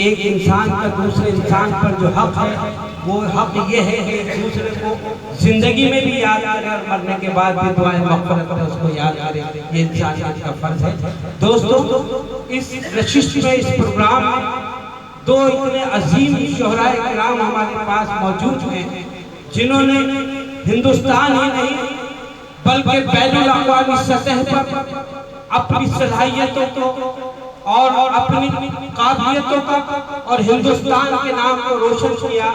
ایک انسان کا دوسرے انسان پر جو حق ہے وہ حق یہ ہے کہ ایک دوسرے کو زندگی میں بھی یاد کرے اور مرنے کے بعد بھی دعائیں مغفرت میں اس کو یاد کرے، یہ انسانیت کا فرض ہے۔ دوستو، اس نشست میں، اس پروگرام میں دو اتنے عظیم شہرائے کرام ہمارے پاس موجود ہیں جنہوں نے ہندوستان ہی نہیں بلکہ بین الاقوامی سطح پر اپنی صلاحیتوں کو اور اپنی قابلیتوں کا اور ہندوستان کے نام کو روشن کیا۔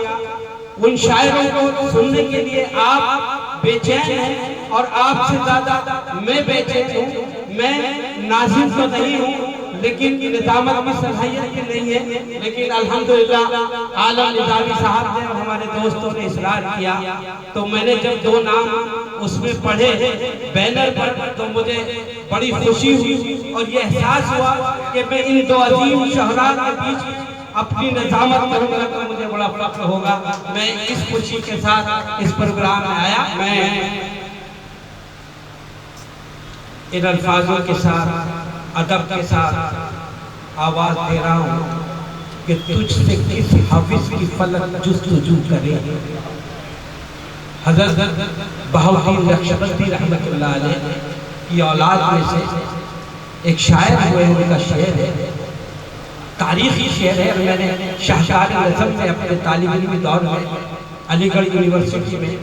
ان شاعروں کو سننے کے لیے آپ بے چین ہیں اور آپ سے زیادہ میں بے چین ہوں۔ میں ناظم تو نہیں ہوں لیکن نظامت کی صلاحیت بھی نہیں ہے، لیکن الحمدللہ عالم نظامی صاحب نے اور ہمارے دوستوں نے اصرار کیا تو میں نے جب دو نام اس میں پڑھے بینر پر تو مجھے بڑی خوشی ہوئی اور یہ احساس ہوا کہ میں ان دو عظیم شہراء کے بیچ اپنی نظامت کروں گا تو مجھے بڑا فخر ہوگا۔ میں اس خوشی کے ساتھ اس پروگرام میں آیا۔ میں ان الفاظوں کے ساتھ ادب کے ساتھ آواز دے رہا ہوں کہ تجھ سے کس حافظ کی فلک جستجو کرے۔ حضرت بہاؤالدین نقشبندی رحمۃ اللہ علیہ کی اولاد میں سے ایک شاعر ہوئے، ان کا شعر ہے، تاریخی شعر ہے۔ میں نے شاہکار نظم میں اپنے طالب علمی دور میں علی گڑھ یونیورسٹی میں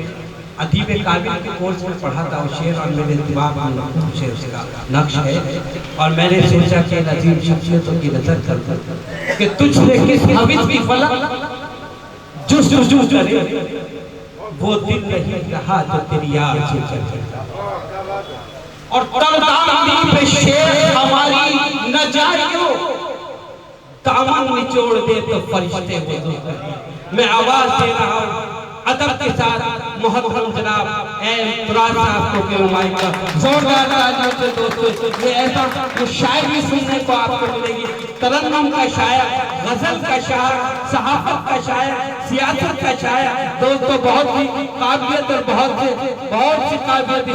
ادیب کامل کے کورس میں پڑھا تھا وہ شعر، اور میرے دماغ میں مخصوص سے اس کا نقش ہے، اور میں نے سوچا کہ عظیم شخصیتوں کی نظر کر کہ تجھ سے کس حافظ کی فلک جستجو کرے، وہ دل نہیں رہا جو تیری یاد سے چلے، اور تردامنی پہ شیر ہماری نہ جائیو، دامن نچوڑ دے تو فرشتے وضو کریں۔ میں آواز دے رہا ہوں ادب کے ساتھ محترم جناب تراج صاحب کو کہ مائک کا زوردار تالیوں سے دوستو، یہ ایسا کچھ شاعری سننے کو آپ کو ملے گی، ترنم کا شاعر، غزل کا شاعر، صحافت کا شاعر، سیاست کا شاعر۔ دوستو، بہت ہی قابلیت اور بہت سی قابلیت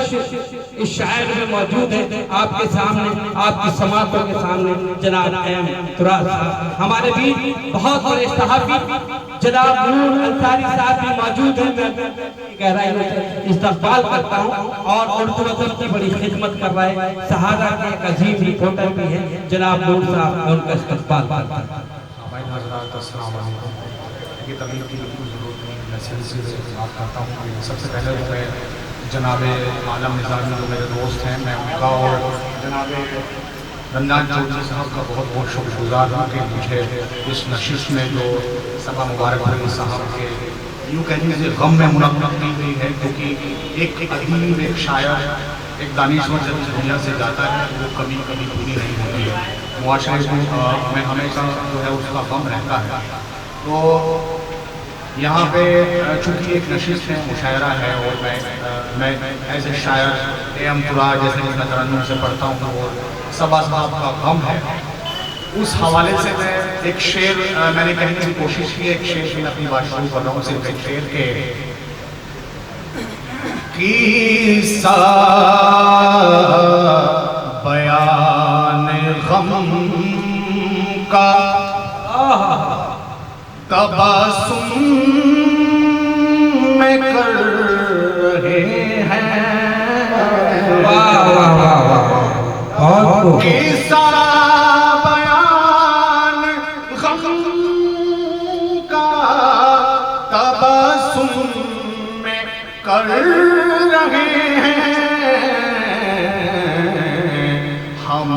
اس شاعر میں موجود ہے۔ آپ کے سامنے، آپ کی سماعتوں کے سامنے جناب تراج صاحب، ہمارے بھی بہت بڑے صحافی جناب نور انصاری صاحب بھی موجود ہیں۔ میں گہرائیوں سے استقبال کرتا ہوں، اور اردو ادب کی بڑی خدمت کر رہے سہارا کے ایک عظیم رپورٹر بھی ہیں جناب نور صاحب، ان کا استقبال کرتا ہوں۔ بھائی حضرات السلام علیکم۔ یہ تبلیغ کی بالکل ضرورت نہیں، میں سلسلے سے بات کرتا ہوں۔ سب سے پہلے جو ہے جناب عالم نظامی جو میرے دوست ہیں، میں ان کا اور جناب رمضان چودھری صاحب کا بہت بہت شکر گزار ہوں کہ مجھے اس نشست میں جو سبا مبارک علی صاحب کے یوں کہہ لیجیے غم میں منعقد کی گئی ہے، کیونکہ ایک ادیب، ایک شاعر، ایک دانشور جب اس دنیا سے جاتا ہے وہ کبھی کبھی پوری نہیں ہوتی ہے، معاشرے میں ہمیشہ جو ہے اس کا غم رہتا ہے۔ تو یہاں پہ چونکہ ایک نشست ہے، مشاعرہ ہے، اور میں ایز اے شاعر تراج جیسے کہ میں ترنم سے پڑھتا ہوں اور سبا صاحب کا غم ہے، اس حوالے سے میں ایک شعر میں نے کہنے کی کوشش کی، ایک شعر میں اپنی بات شروع کر رہا ہوں، صرف ایک شعر کے قصہ بیان غم کا تبسم میں کر رہے ہیں، قصہ بیان غم کا تبسم میں کر رہے ہیں، ہم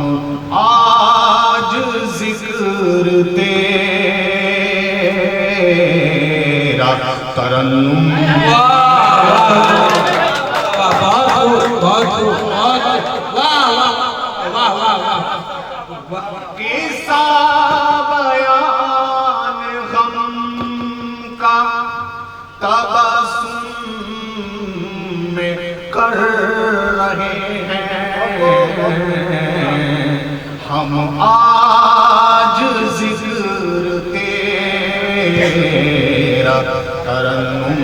آج ذکر تیرا ترنم قصہ بیان غم کا تبسم میں کر رہے ہیں، ہم آج ذکر تیرا ترنم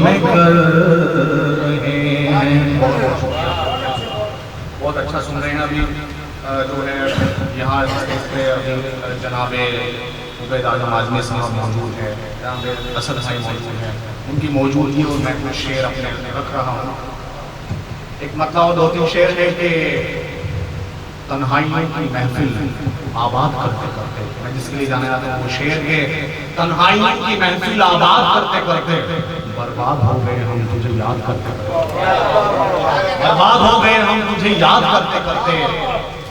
میں کر رہے ہیں۔ بہت اچھا سن رہے ہیں۔ ابھی جو ہے یہاں اس پہ ابھی جناب عبید اعظم اعظمی صاحب موجود ہے، جناب اسد بھائی موجود ہیں، ان کی موجودگی اور میں کچھ شعر اپنے رکھ رہا ہوں۔ ایک مطلب اور دو تین شعر ہے کہ تنہائیوں کی محفل آباد کرتے کرتے، میں جس کے لیے جانا چاہتا ہوں وہ شعر ہے، تنہائیوں کی محفل آباد کرتے کرتے برباد ہو گئے ہم تجھے یاد کرتے کرتے، برباد ہو گئے ہم تجھے یاد کرتے کرتے۔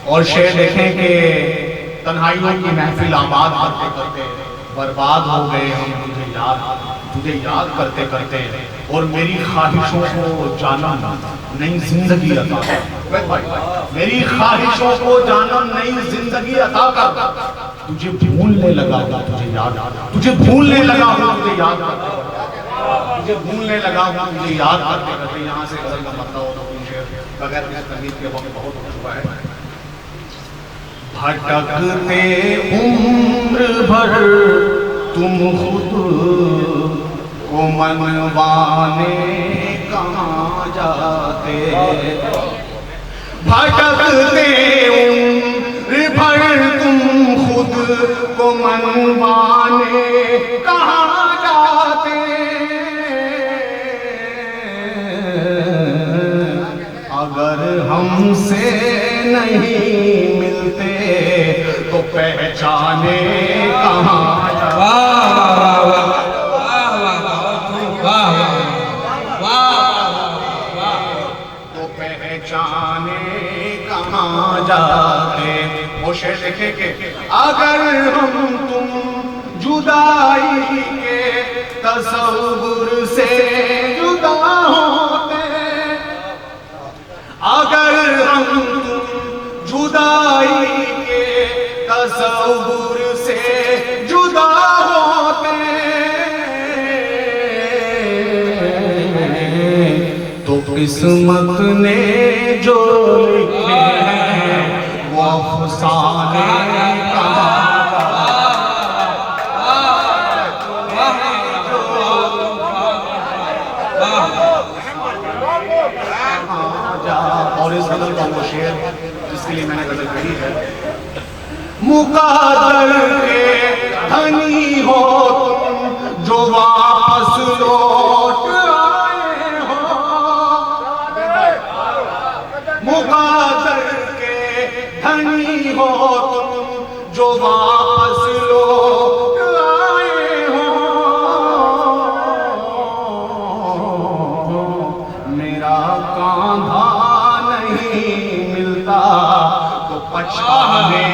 اور شعر دیکھیں کہ تنہائیوں کی محفل آباد کرتے کرتے برباد ہو گئے ہم تجھے یاد کرتے کرتے، اور میری خواہشوں کو جانم نئی زندگی عطا کر، میری خواہشوں کو جانم نئی زندگی عطا کر، تجھے بھولنے لگا ہوں تجھے یاد، تجھے بھولنے لگا ہوں تجھے یاد کرتے کرتے، تجھے بھولنے لگا ہوں تجھے یاد کرتے کرتے۔ یہاں سے غزل کا مطلب ہوتا ہے شعر بغیر کسی تنقید کے وقت بہت ہو چکا ہے۔ بھٹکتے عمر بھر تم خود کو منوانے کہاں جاتے، بھٹکتے عمر بھر تم خود کو منوانے کہاں جاتے، اگر ہم سے نہیں ملتے تو پہچانے کہاں جاتے، تو پہچانے کہاں جاتے۔ وہ شعر دیکھیں کہ اگر ہم تم جدائی کے تصور سے جدا ہوتے، اگر ہم تم جدائی کے تصور سے جدا ہوتے تو قسمت نے جو لکھے ہیں وہ افسانے اور اس غزل کا وہ شعر جس کے لیے میں نے غزل کہی ہے، مقدر کے دھنی ہو تم جو واپس لوٹ آئے ہو، مقدر کے دھنی ہو تم جو واپس لوٹ آئے ہو، میرا کاندھا نہیں ملتا تو پچھتانے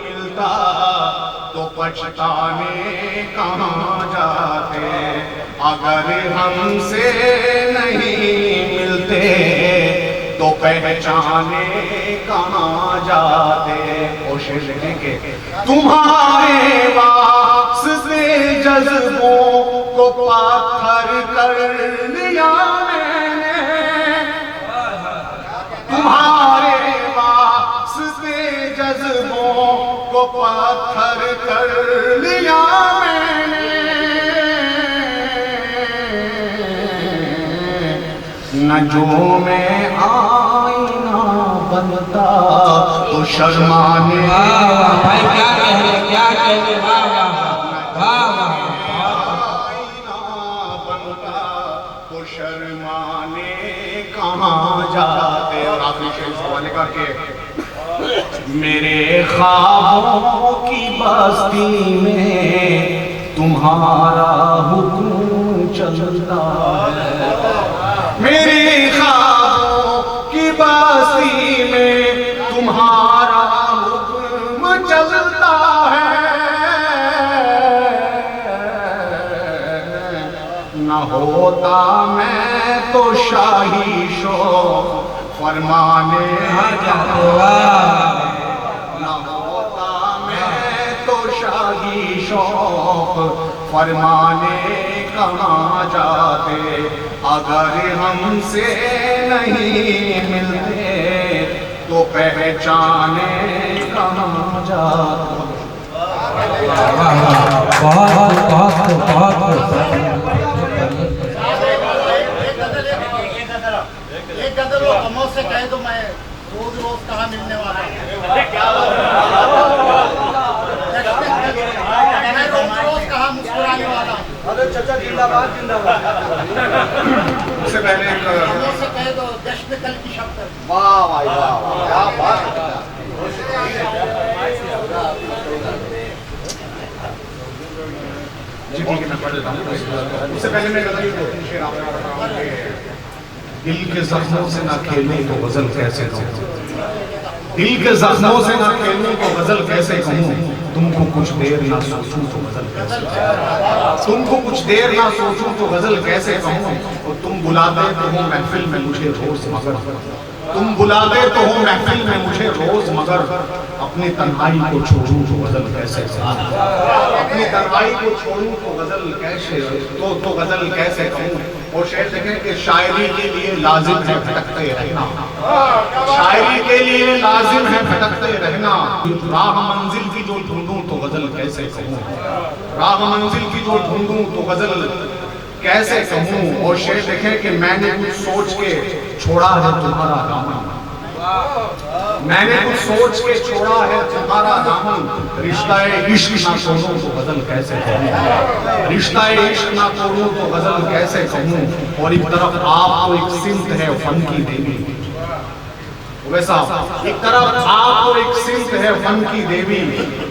ملتا تو پچھتانے کہاں جاتے، اگر ہم سے نہیں ملتے تو پہچانے کہاں جاتے۔ کوشش کہ تمہارے واسطے جذبوں کو پتھر کر لیا میں نے، تمہارے واسطے جذبوں کو پتھر کر لیا میں نے، نہ جو میں آئینہ بنتا تو شرمانے، بھائی کیا کہنے کیا کہنے، شرمانے کہاں جاتے۔ اور آخری شعر اس حوالے کا کہ میرے خوابوں کی بستی میں تمہارا حکم چلتا ہے، میرے خوابوں کی بستی میں تمہارا حکم چلتا ہے، نہ ہوتا میں تو شاہی شوق فرمانے نہ ہوتا میں تو شاہی شوق فرمانے کہاں جاتے، اگر ہم سے نہیں ملتے تو پہچانے کہاں جاتے۔ بہت چلو غموں سے کہہ دو میں روز روز کہاں ملنے والا ہوں، میں روز روز کہاں مسکرانے والا ہوں، اس سے پہلے غموں سے کہہ دو جشن کل کی شب تک. جی ٹھیک ہے میں پڑھ دیتا ہوں. اس سے پہلے میں شعر آپ نے پڑھا کہ دل کے زخموں سے نہ کھیلوں تو غزل کیسے کہوں، دل کے زخموں سے نہ کھیلوں تو غزل کیسے کہوں، تم کو کچھ دیر نہ سوچوں تو غزل کیسے کہوں، تم کو کچھ دیر نہ سوچوں تو غزل کیسے کہوں، اور تم بلاتے تو ہو محفل میں مجھے روز مگر، تم بلاتے تو ہو محفل میں مجھے روز مگر، اپنی تنہائی کو چھوڑوں تو غزل کیسے کہوں، اپنی تنہائی کو چھوڑوں تو غزل کیسے تو غزل کیسے کہوں. اور شعر دیکھیں کہ شاعری کے لیے لازم ہے بھٹکتے رہنا، شاعری کے لیے لازم ہے بھٹکتے رہنا، راہ منزل کی جو ڈھونڈوں تو غزل کیسے کہوں، راہ منزل کی جو ڈھونڈوں تو غزل کیسے کہوں. اور شعر دیکھیں کہ میں نے کچھ سوچ کے چھوڑا ہے تمہارا دامن، میں نے کچھ سوچ کے چھوڑا ہے تمہارا دامن، رشتہ عشق نہ توڑوں تو غزل کیسے کہوں، رشتہ عشق نہ توڑوں تو غزل کیسے کہوں. اور ایک طرف آپ کو ایک سمت ہے فن کی دیوی، ویسا ایک طرف آپ کو ایک سمت ہے فن کی دیوی،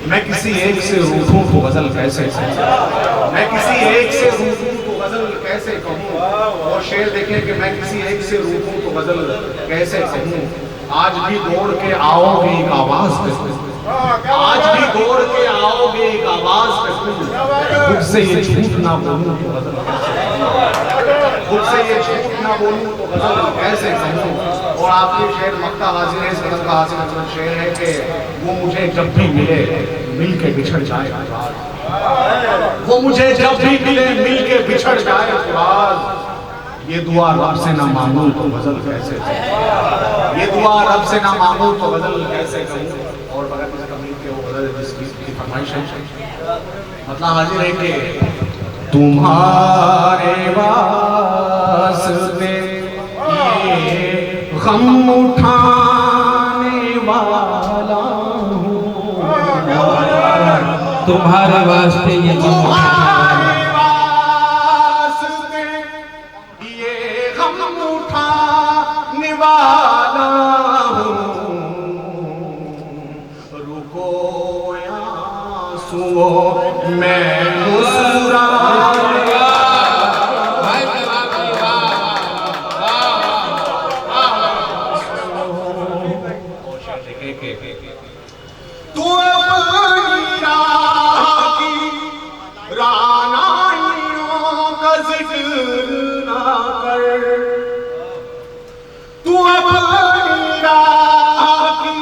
میں کسی ایک سے روٹھوں تو غزل کیسے کہوں، میں کسی ایک سے روٹھوں تو غزل کیسے کہوں. اور شعر دیکھیں کہ میں کسی ایک سے روٹھوں تو غزل کیسے کہوں. آج بھی دوڑ کے آؤ گے ایک آواز پہ، آج بھی دوڑ کے آؤ گے ایک آواز پہ، خود سے یہ جھوٹ نہ بولوں تو غزل کیسے کہوں، خود سے یہ جھوٹ نہ بولوں تو غزل کیسے کہوں. اور آپ کے شعر مقطع حاضر ہے، اس غزل کا حاصل شعر ہے کہ وہ مجھے جب بھی ملے مل کے بچھڑ جائے، وہ مجھے جب بھی ملے مل کے بچھڑ جائے فراز، یہ دعا رب سے نہ مانگوں تو غزل کیسے کہوں، یہ دعا رب سے نہ مانگوں تو غزل کیسے کہوں. اور بغیر کسی تملیغ کے وہ غزل جس کی فرمائش ہے مطلب حاضر ہے کہ تمہارے واسطے یہ غم اٹھانے والا ہوں، تمہارے واسطے یہ غم تمہارے واسطے یہ غم اٹھانے والا ہوں، رکو یا آنسوؤں میں مسکرانے تو اپنی راہ کی رعنائیوں کا ذکر نہ کر، تو اپنی راہ کی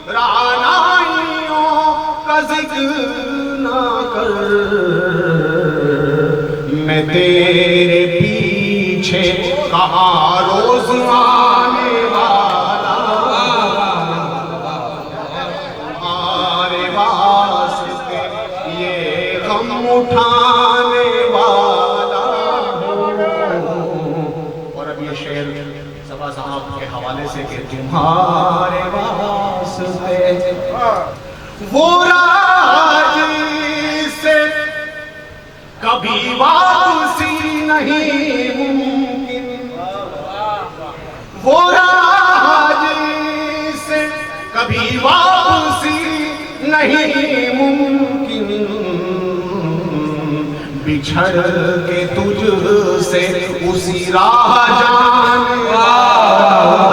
رعنائیوں کا ذکر نہ کر، میں تیرے پیچھے کہاں روز آنے والا، تمہارے واسطے یہ غم اٹھانے والا ہوں. اور اب یہ شعر صبا صاحب کے حوالے سے کہ تمہارے واسطے وہ راج سے کبھی واپسی نہیں ممکن، وہ راج سے کبھی واپسی نہیں ممکن، بچھڑ کے تجھ سے اسی راہ جانے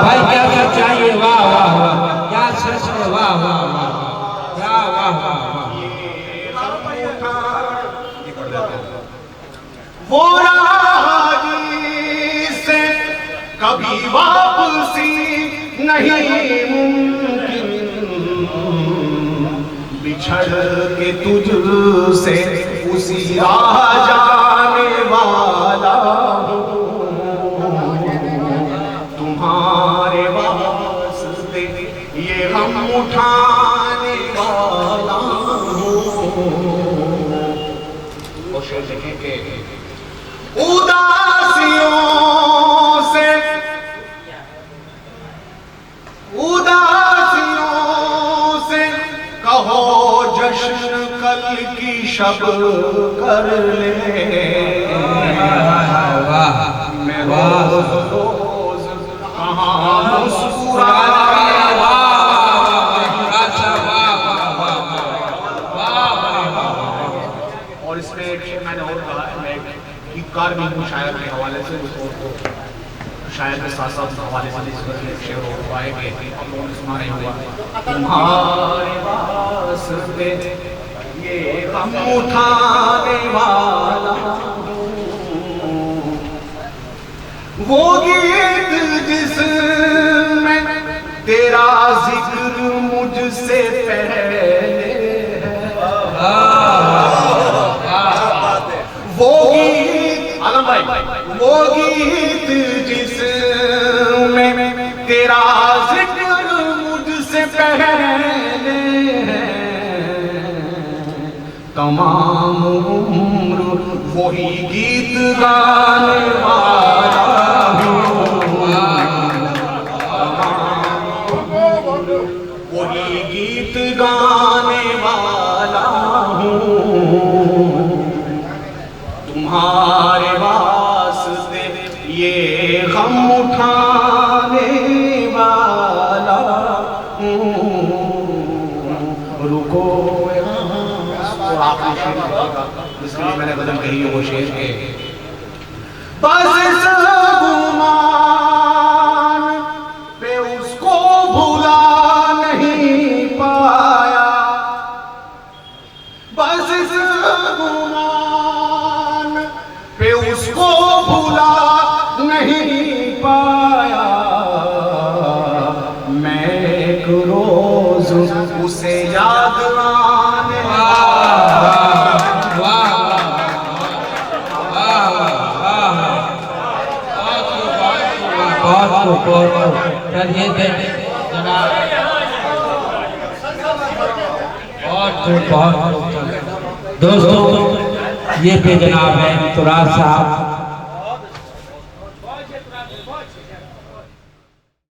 بھائی کیا چاہیے، واہ واہ واہ کیا سچ ہے، واہ واہ واہ کیا واہ واہ واہ. وہ راج سے کبھی واپسی نہیں ممکن، بچھڑ کے تجھ سے اسی راہ جانے والا ہوں، تمہارے واسطے یہ غم اٹھانے والا ہوں. اور شعر دیکھیں کہ اداسیوں سے ہو جشن کل کی شب کر لے میں روز روز کہاں مسکرانے اور اس میں ایک میں نے اور کہا ہے میں ایک کار بھی ہوں شاعر کے حوالے سے اس کو شاعر کے ساتھ ساتھ حوالے سے اس کے شعر ہو پائے گے آپ لوگوں نے سنا نہیں ہوا تمہارے واسطے یہ غم اٹھانے والا وہ گیت جس میں تیرا ذکر مجھ سے پہلے وہ گیت عالم بھائی وہ گیت جس میں تیرا ذکر مجھ سے پہلے تمام عمر وہی گیت گانے والا وہی گیت گانے والا ہوں تمہارے واسطے یہ غم اٹھانے والا ہوں رکو اور آخری شعر کا جس کے لیے میں نے غزل کہی ہے وہ شعر ہے بس اس گمان پہ اس کو بھلا نہیں پایا بس اس گمان پہ اس کو بھلا نہیں پایا میں ایک روز اسے یاد آنے دوستو یہ تھے جناب ہے تراث صاحب